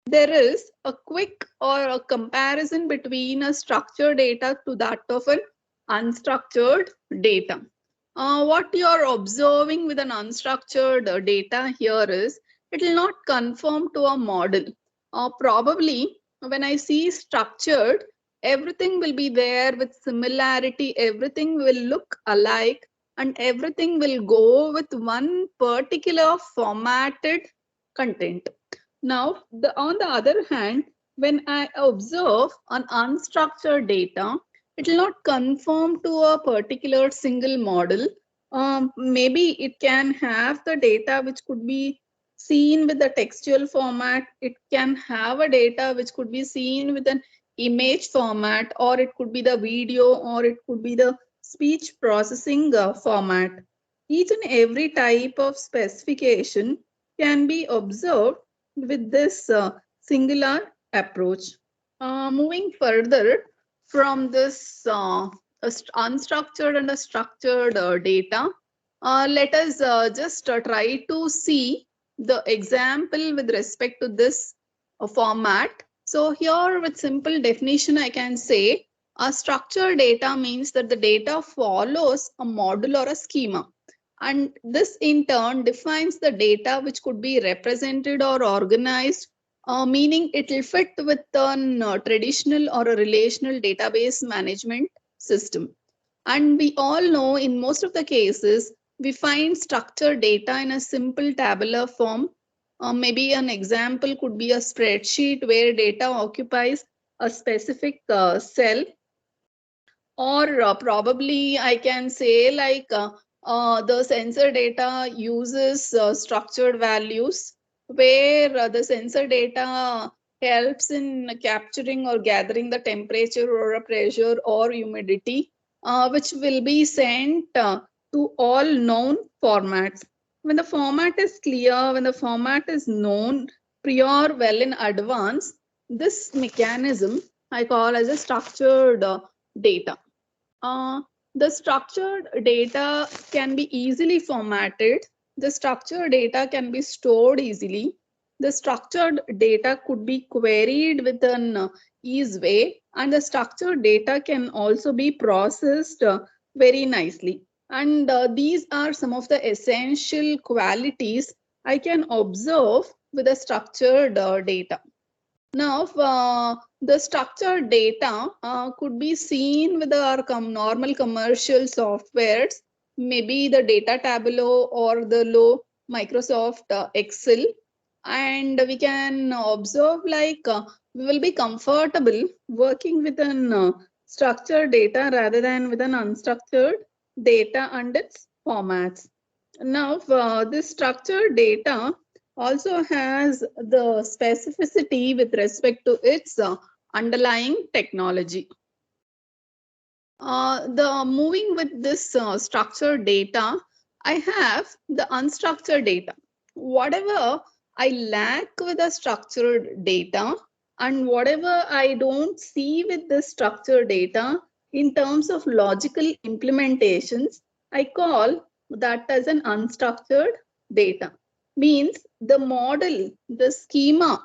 there is a quick or a comparison between a structured data to that of an unstructured data. What you are observing with an unstructured data here is it will not conform to a model. Probably when I see structured, everything will be there with similarity, everything will look alike, and everything will go with one particular formatted content. Now, on the other hand, when I observe an unstructured data, it will not conform to a particular single model. Maybe it can have the data which could be seen with the textual format. It can have a data which could be seen with an image format, or it could be the video, or it could be the speech processing format. Each and every type of specification can be observed with this singular approach. Moving further from this unstructured and structured data, let us just try to see the example with respect to this format. So here with simple definition, I can say a structured data means that the data follows a model or a schema. And this in turn defines the data which could be represented or organized, meaning it will fit with a traditional or a relational database management system. And we all know in most of the cases, we find structured data in a simple tabular form. Maybe an example could be a spreadsheet where data occupies a specific cell, or probably I can say like the sensor data uses structured values, where the sensor data helps in capturing or gathering the temperature or a pressure or humidity, which will be sent to all known formats. When the format is clear, when the format is known prior well in advance, this mechanism I call as a structured data. The structured data can be easily formatted. The structured data can be stored easily. The structured data could be queried with an ease way, and the structured data can also be processed very nicely. And these are some of the essential qualities I can observe with the structured data. Now, the structured data could be seen with our normal commercial softwares, maybe the Data Tableau or the low Microsoft Excel, and we can observe like we will be comfortable working with an structured data rather than with an unstructured data and its formats. Now, this structured data also has the specificity with respect to its underlying technology. The moving with this structured data, I have the unstructured data. Whatever I lack with the structured data and whatever I don't see with the structured data in terms of logical implementations, I call that as an unstructured data. Means the model, the schema,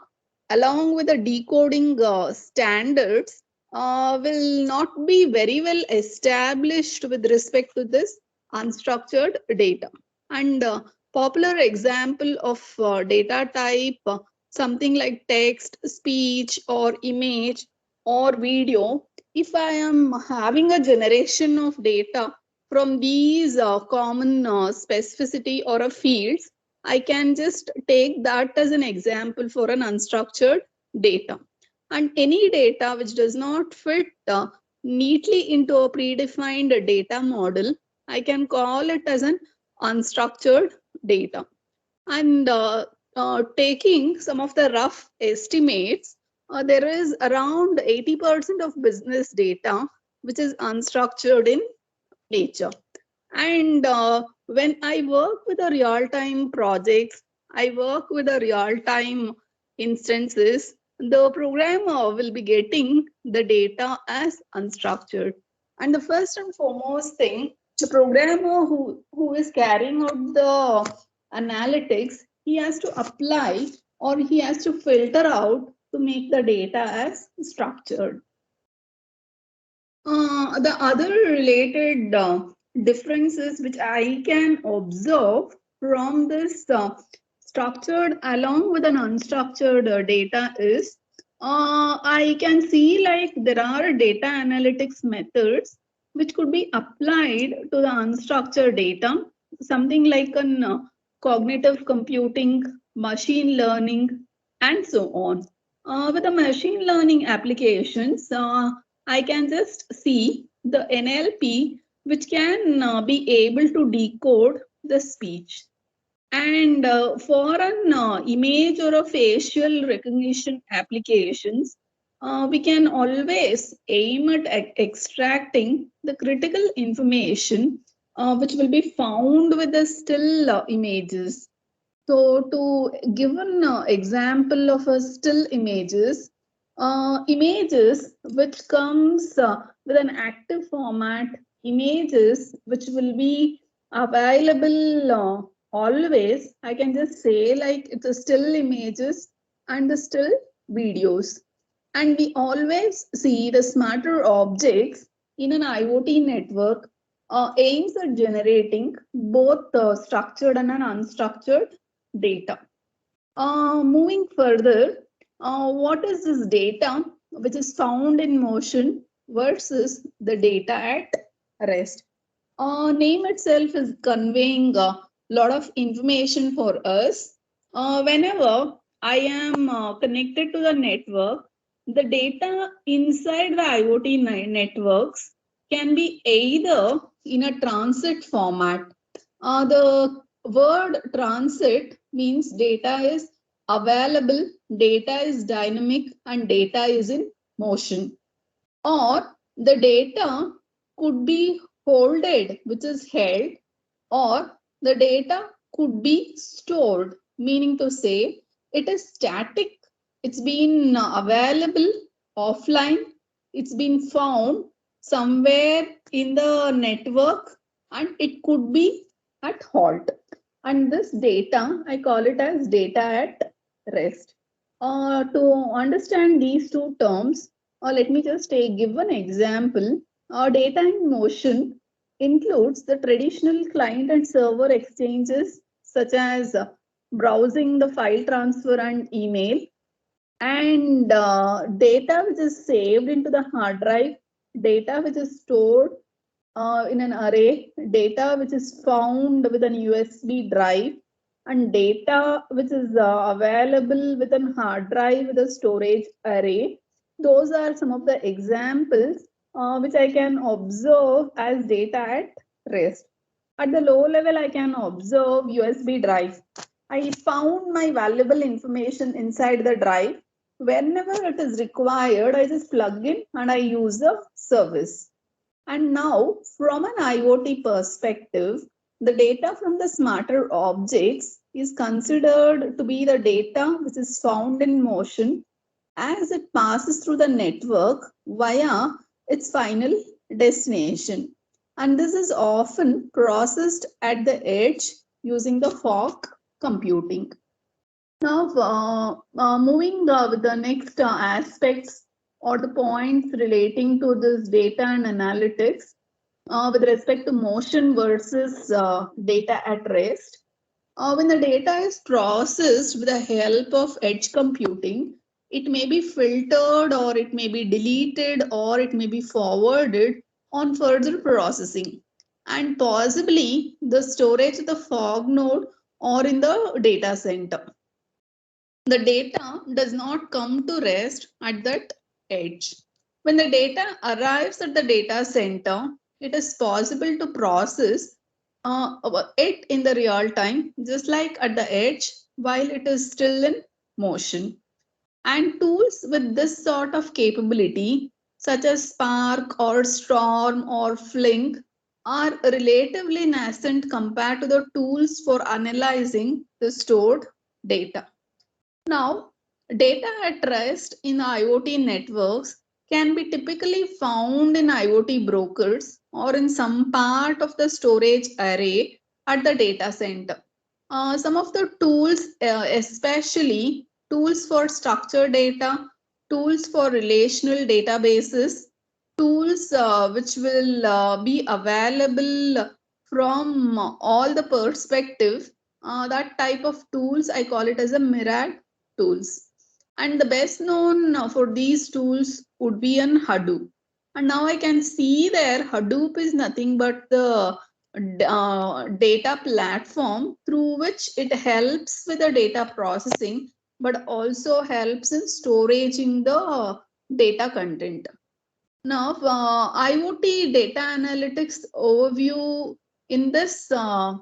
along with the decoding standards will not be very well established with respect to this unstructured data. And popular example of data type, something like text, speech, or image, or video. If I am having a generation of data from these common specificity or a fields, I can just take that as an example for an unstructured data. And any data which does not fit neatly into a predefined data model, I can call it as an unstructured data. And taking some of the rough estimates, there is around 80% of business data which is unstructured in nature. And when I work with a real-time projects, I work with a real-time instances, the programmer will be getting the data as unstructured. And the first and foremost thing, the programmer who is carrying out the analytics, he has to apply or he has to filter out to make the data as structured. The other related differences which I can observe from this structured along with an unstructured data is I can see like there are data analytics methods which could be applied to the unstructured data, something like an cognitive computing, machine learning, and so on. With the machine learning applications, I can just see the NLP which can be able to decode the speech. And for an image or a facial recognition applications, we can always aim at extracting the critical information which will be found with the still images. So to give an example of a still images which comes with an active format, images which will be available always, I can just say like it's a still images and the still videos. And we always see the smarter objects in an IoT network aims at generating both structured and an unstructured data. Moving further, what is this data which is found in motion versus the data at rest? Name itself is conveying a lot of information for us. Whenever I am connected to the network, the data inside the IoT networks can be either in a transit format. The word transit means data is available, data is dynamic, and data is in motion. Or the data could be holded, which is held, or the data could be stored, meaning to say it is static, it's been available offline, it's been found somewhere in the network, and it could be at halt. And this data, I call it as data at rest. To understand these two terms, let me just give an example. Data in motion includes the traditional client and server exchanges such as browsing, the file transfer, and email, and data which is saved into the hard drive, data which is stored in an array, data which is found with an USB drive, and data which is available with an hard drive with a storage array. Those are some of the examples which I can observe as data at rest. At the low level, I can observe USB drive. I found my valuable information inside the drive. Whenever it is required, I just plug in and I use the service. And now, from an IoT perspective, the data from the smarter objects is considered to be the data which is found in motion as it passes through the network via its final destination. And this is often processed at the edge using the fog computing. Now, moving with the next aspects or the points relating to this data and analytics with respect to motion versus data at rest. When the data is processed with the help of edge computing, it may be filtered or it may be deleted or it may be forwarded on further processing, and possibly the storage of the fog node or in the data center. The data does not come to rest at that edge. When the data arrives at the data center, it is possible to process it in the real time, just like at the edge, while it is still in motion. And tools with this sort of capability, such as Spark or Storm or Flink, are relatively nascent compared to the tools for analyzing the stored data. Now, data at rest in IoT networks can be typically found in IoT brokers or in some part of the storage array at the data center. Some of the tools, especially tools for structured data, tools for relational databases, tools which will be available from all the perspective, that type of tools, I call it as a myriad tools. And the best known for these tools would be an Hadoop. And now I can see there Hadoop is nothing but the data platform through which it helps with the data processing, but also helps in storing the data content. Now, IoT data analytics overview in this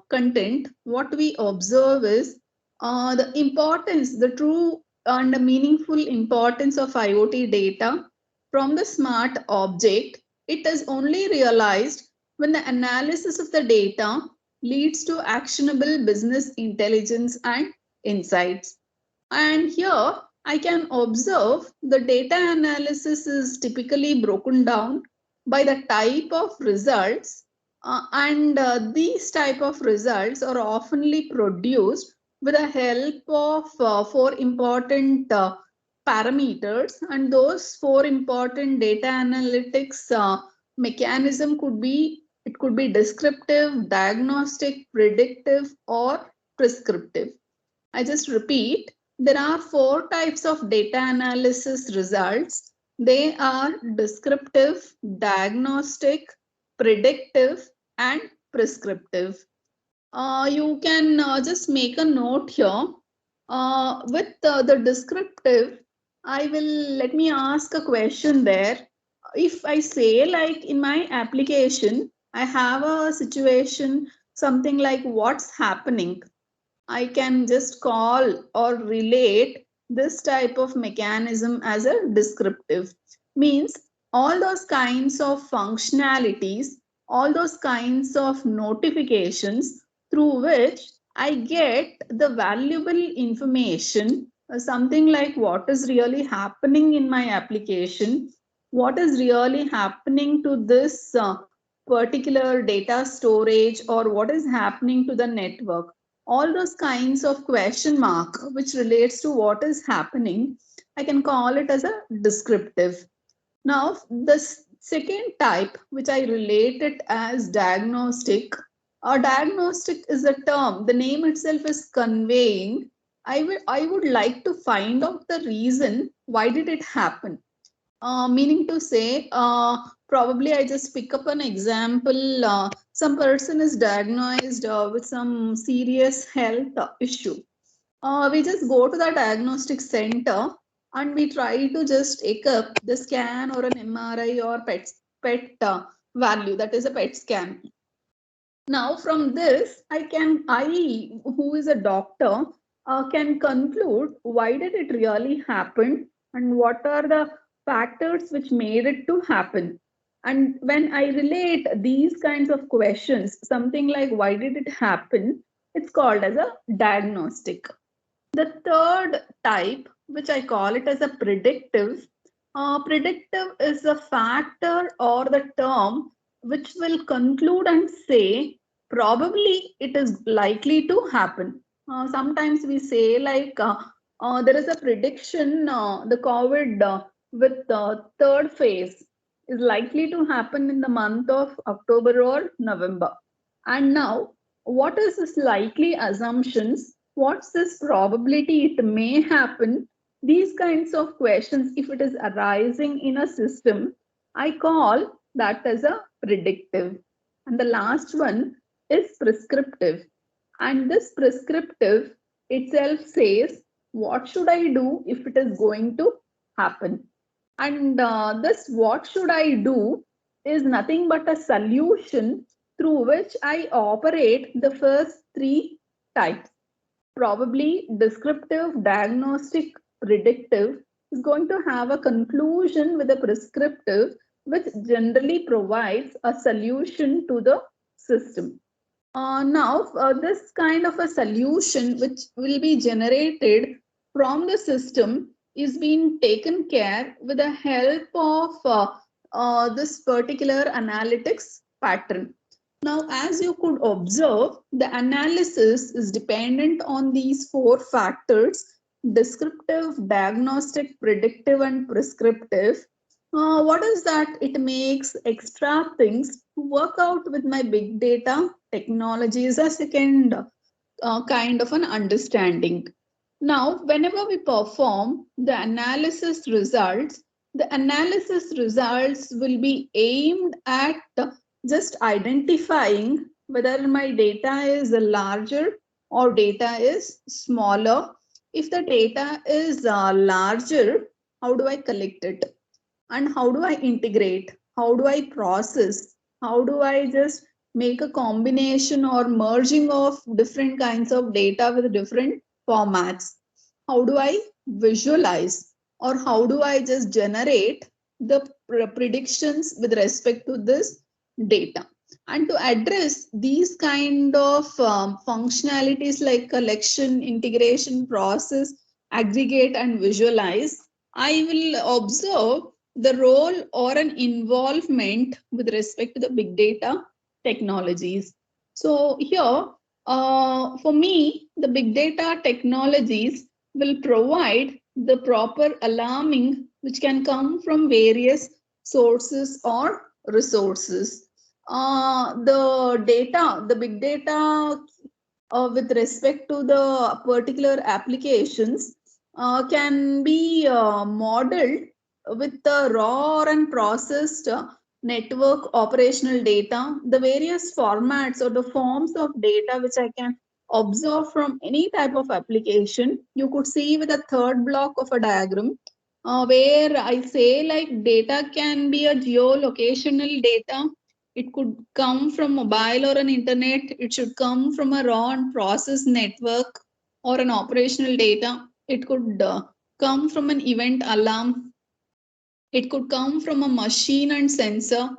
content, what we observe is the importance, the true and meaningful importance of IoT data from the smart object. It is only realized when the analysis of the data leads to actionable business intelligence and insights. And here I can observe the data analysis is typically broken down by the type of results, and these type of results are oftenly produced with the help of four important parameters, and those four important data analytics mechanism could be, it could be descriptive, diagnostic, predictive, or prescriptive. I just repeat, there are four types of data analysis results. They are descriptive, diagnostic, predictive, and prescriptive. You can just make a note here. With the descriptive, I will, let me ask a question there. If I say, like, in my application, I have a situation, something like what's happening, I can just call or relate this type of mechanism as a descriptive. Means all those kinds of functionalities, all those kinds of notifications through which I get the valuable information, something like what is really happening in my application, what is really happening to this particular data storage, or what is happening to the network. All those kinds of question mark which relates to what is happening, I can call it as a descriptive. Now, the second type, which I relate it as diagnostic, or diagnostic is a term, the name itself is conveying, I would like to find out the reason why did it happen. Meaning to say, probably I just pick up an example. Some person is diagnosed with some serious health issue. We just go to the diagnostic center and we try to just take up the scan or an MRI or PET value, that is a PET scan. Now from this, I, who is a doctor, can conclude why did it really happen and what are the factors which made it to happen. And when I relate these kinds of questions, something like why did it happen, it's called as a diagnostic. The third type, which I call it as a predictive, predictive is a factor or the term which will conclude and say probably it is likely to happen. Sometimes we say like there is a prediction the COVID with the third phase is likely to happen in the month of October or November. And now, what is this likely assumptions? What's this probability it may happen? These kinds of questions, if it is arising in a system, I call that as a predictive. And the last one is prescriptive. And this prescriptive itself says, what should I do if it is going to happen? And this what should I do is nothing but a solution through which I operate the first three types. Probably descriptive, diagnostic, predictive is going to have a conclusion with a prescriptive, which generally provides a solution to the system. Now, this kind of a solution which will be generated from the system is being taken care with the help of this particular analytics pattern. Now, as you could observe, the analysis is dependent on these four factors: descriptive, diagnostic, predictive, and prescriptive. What is that? It makes extra things to work out with my big data technology is a second kind of an understanding. Now, whenever we perform the analysis results will be aimed at just identifying whether my data is larger or data is smaller. If the data is larger, how do I collect it? And how do I integrate? How do I process? How do I just make a combination or merging of different kinds of data with different formats? How do I visualize, or how do I just generate the predictions with respect to this data? And to address these kind of functionalities like collection, integration, process, aggregate, and visualize, I will observe the role or an involvement with respect to the big data technologies. So here, for me, the big data technologies will provide the proper alarming which can come from various sources or resources. The big data with respect to the particular applications can be modeled with the raw and processed network operational data, the various formats or the forms of data which I can observe from any type of application. You could see with a third block of a diagram where I say like data can be a geolocational data. It could come from mobile or an internet. It should come from a raw and processed network or an operational data. It could come from an event alarm. It could come from a machine and sensor.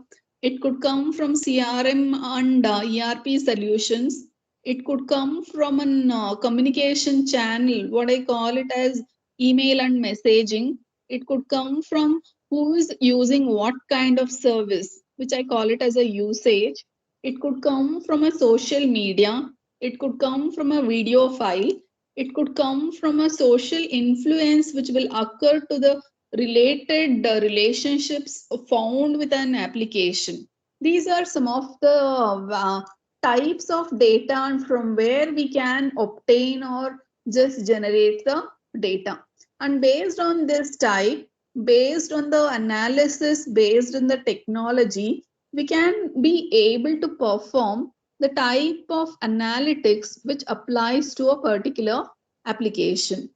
It could come from CRM and ERP solutions. It could come from an communication channel, what I call it as email and messaging. It could come from who is using what kind of service, which I call it as a usage. It could come from a social media. It could come from a video file. It could come from a social influence which will occur to the related relationships found with an application. These are some of the types of data and from where we can obtain or just generate the data. And based on this type, based on the analysis, based on the technology, we can be able to perform the type of analytics which applies to a particular application.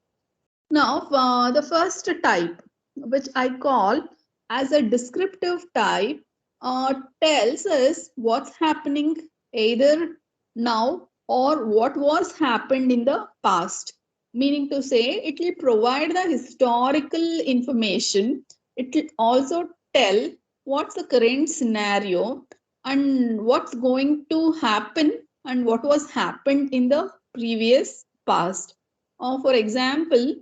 Now, the first type, which I call as a descriptive type, tells us what's happening either now or what was happened in the past. Meaning to say, it will provide the historical information. It will also tell what's the current scenario and what's going to happen and what was happened in the previous past. For example,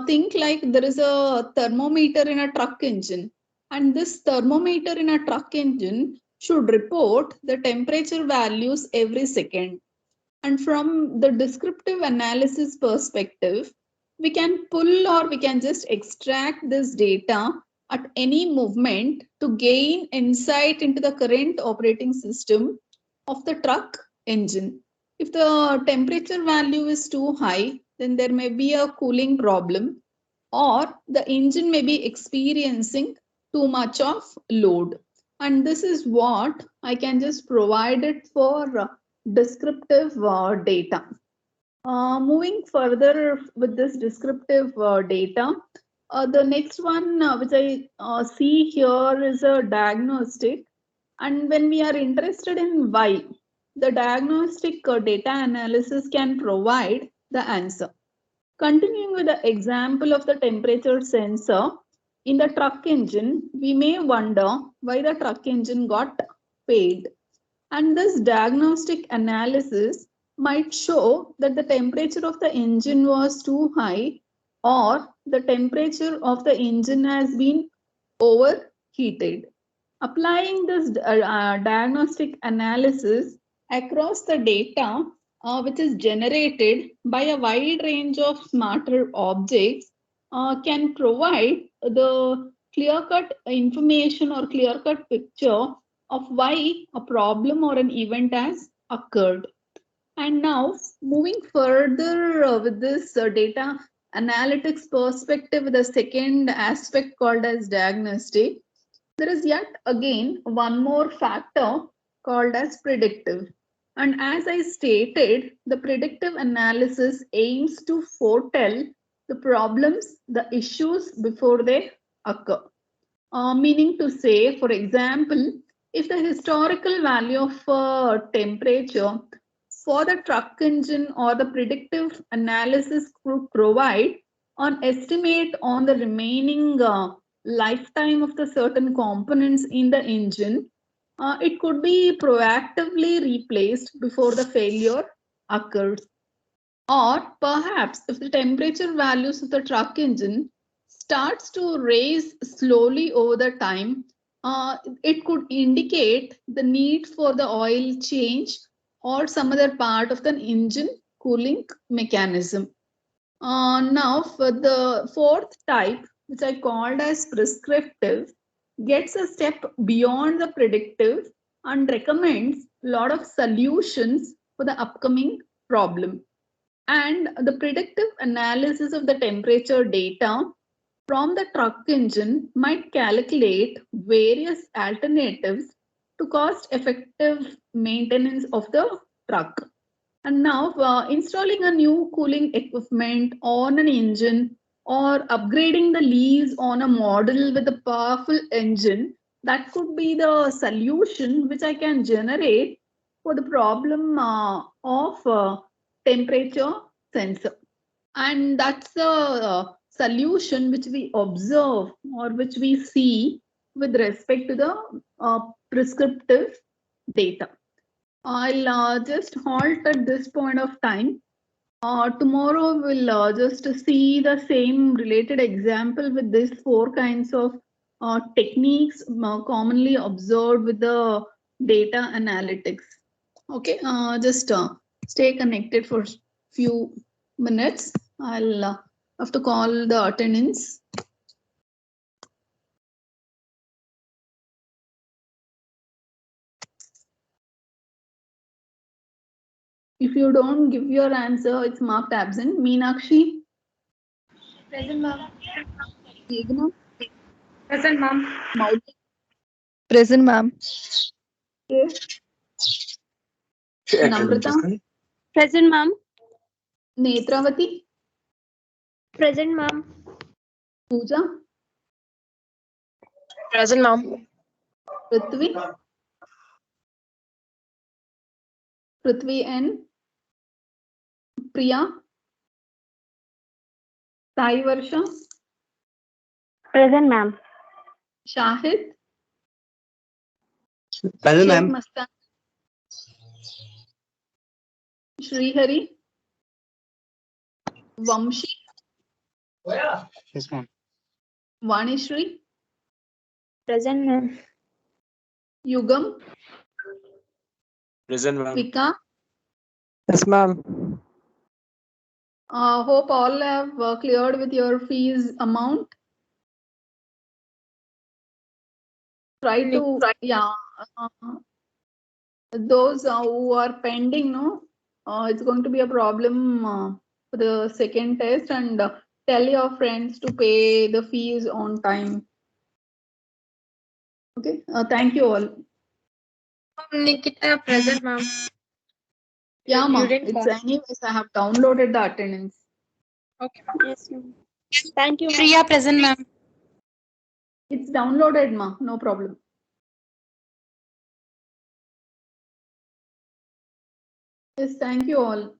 think like there is a thermometer in a truck engine, and this thermometer in a truck engine should report the temperature values every second. And from the descriptive analysis perspective, we can pull or we can just extract this data at any movement to gain insight into the current operating system of the truck engine. If the temperature value is too high, then there may be a cooling problem, or the engine may be experiencing too much of load. And this is what I can just provide it for descriptive data. Moving further with this descriptive data, the next one which I see here is a diagnostic. And when we are interested in why, the diagnostic data analysis can provide the answer. Continuing with the example of the temperature sensor, in the truck engine, we may wonder why the truck engine got failed. And this diagnostic analysis might show that the temperature of the engine was too high or the temperature of the engine has been overheated. Applying this diagnostic analysis across the data which is generated by a wide range of smarter objects can provide the clear-cut information or clear-cut picture of why a problem or an event has occurred. And now moving further with this data analytics perspective, the second aspect called as diagnostic, there is yet again one more factor called as predictive. And as I stated, the predictive analysis aims to foretell the problems, the issues before they occur. Meaning to say, for example, if the historical value of temperature for the truck engine or the predictive analysis could provide an estimate on the remaining lifetime of the certain components in the engine, it could be proactively replaced before the failure occurs. Or perhaps if the temperature values of the truck engine starts to raise slowly over the time, it could indicate the need for the oil change or some other part of the engine cooling mechanism. Now for the fourth type, which I called as prescriptive, gets a step beyond the predictive and recommends a lot of solutions for the upcoming problem. And the predictive analysis of the temperature data from the truck engine might calculate various alternatives to cost effective maintenance of the truck. And now installing a new cooling equipment on an engine or upgrading the leaves on a model with a powerful engine, that could be the solution which I can generate for the problem of temperature sensor. And that's the solution which we observe or which we see with respect to the prescriptive data. I'll just halt at this point of time. Tomorrow we'll just see the same related example with these four kinds of techniques commonly observed with the data analytics. Okay, just stay connected for few minutes. I'll have to call the attendance. If you don't give your answer, it's marked absent. Meenakshi? Present, ma'am. Meghna? Present, ma'am. Mauli? Present, ma'am. Okay. Namrata? Present, ma'am. Netravati? Present, ma'am. Pooja? Present, ma'am. Prithvi? Prithvi N? Priya? Sai Varsha? Present, ma'am. Shahid? Present, Sheikh ma'am. Mastan? Srihari? Vamshi? Yes, ma'am. Vanishri? Present, ma'am. Yugam? Present, ma'am. Vika? Yes, ma'am. Hope all have cleared with your fees amount. Try to, yeah. Those who are pending, no, it's going to be a problem for the second test, and tell your friends to pay the fees on time. Okay, thank you all. Nikita, present, ma'am. Yeah, ma. didn't It's call. anyways, I have downloaded the attendance. Okay, ma'am. Yes, ma'am. Thank you, ma'am. Priya, present, ma'am. It's downloaded, ma. No problem. Yes, thank you all.